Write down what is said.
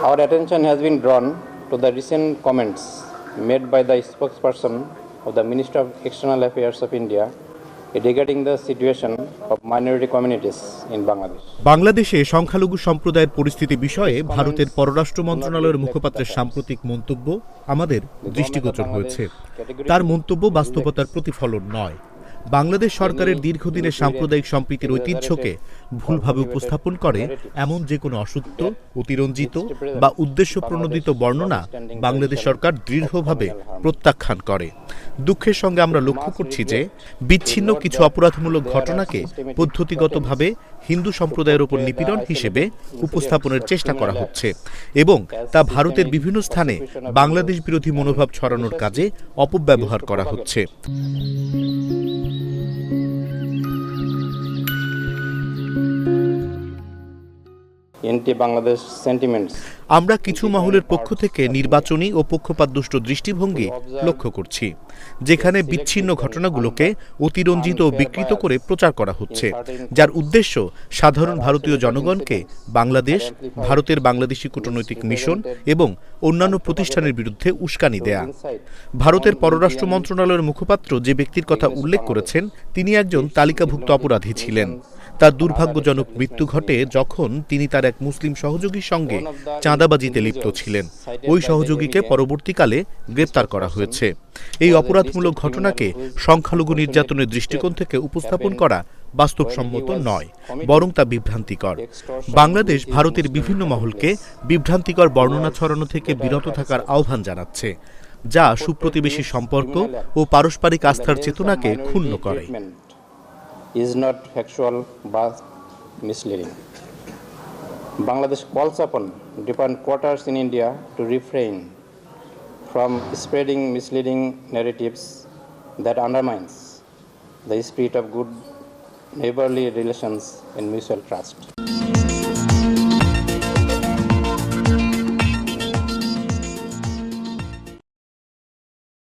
Our attention has been drawn to the recent comments made by the spokesperson of the Ministry of External Affairs of India regarding the situation of minority communities in Bangladesh. বাংলাদেশে সংখ্যালঘু সম্প্রদায়ের পরিস্থিতি বিষয়ে ভারতের পররাষ্ট্র মন্ত্রণালয়ের মুখপাত্রের সাম্প্রতিক মন্তব্য আমাদের দৃষ্টিগোচর হয়েছে। তার মন্তব্য বাস্তবতার প্রতিফলন নয়। বাংলাদেশ সরকারের দীর্ঘদিনের সাম্প্রদায়িক সম্প্রীতির ঐতিহ্যকে ভুলভাবে উপস্থাপন করে এমন যে কোনো অসত্য, অতিরঞ্জিত বা উদ্দেশ্যপ্রণোদিত বর্ণনা বাংলাদেশ সরকার দৃঢ়ভাবে প্রত্যাখ্যান করে। দুঃখের সঙ্গে আমরা লক্ষ্য করছি যে বিচ্ছিন্ন কিছু অপরাধমূলক ঘটনাকে পদ্ধতিগতভাবে হিন্দু সম্প্রদায়ের উপর নিপীড়ন হিসেবে উপস্থাপনের চেষ্টা করা হচ্ছে এবং তা ভারতের বিভিন্ন স্থানে বাংলাদেশ বিরোধী মনোভাব ছড়ানোর কাজে অপব্যবহার করা হচ্ছে। বাংলাদেশ সেন্টিমেন্টস। আমরা কিছু মহলের পক্ষ থেকে নির্বাচনী ও পক্ষপাতদুষ্ট দৃষ্টিভঙ্গি লক্ষ্য করছি, যেখানে বিচ্ছিন্ন ঘটনাগুলোকে অতিরঞ্জিত ও বিকৃত করে প্রচার করা হচ্ছে, যার উদ্দেশ্য সাধারণ ভারতীয় জনগণকে বাংলাদেশ, ভারতের বাংলাদেশি কূটনৈতিক মিশন এবং অন্যান্য প্রতিষ্ঠানের বিরুদ্ধে উস্কানি দেয়া। ভারতের পররাষ্ট্র মন্ত্রণালয়ের মুখপাত্র যে ব্যক্তির কথা উল্লেখ করেছেন, তিনি একজন তালিকাভুক্ত অপরাধী ছিলেন। তার দুর্ভাগ্যজনক মৃত্যু ঘটে যখন তিনি তার এক মুসলিম সহযোগীর সঙ্গে চাঁদাবাজিতে লিপ্ত ছিলেন। ওই সহযোগীকে পরবর্তীকালে গ্রেপ্তার করা হয়েছে। এই অপরাধমূলক ঘটনাকে সংখ্যালঘু নির্যাতনের দৃষ্টিকোণ থেকে উপস্থাপন করা বাস্তবসম্মত নয়, বরং তা বিভ্রান্তিকর। বাংলাদেশ ভারতের বিভিন্ন মহলকে বিভ্রান্তিকর বর্ণনা ছড়ানো থেকে বিরত থাকার আহ্বান জানাচ্ছে, যা সুপ্রতিবেশী সম্পর্ক ও পারস্পরিক আস্থার চেতনাকে ক্ষুণ্ণ করে। Is not factual but misleading. Bangladesh calls upon different quarters in India to refrain from spreading misleading narratives that undermines the spirit of good neighborly relations and mutual trust.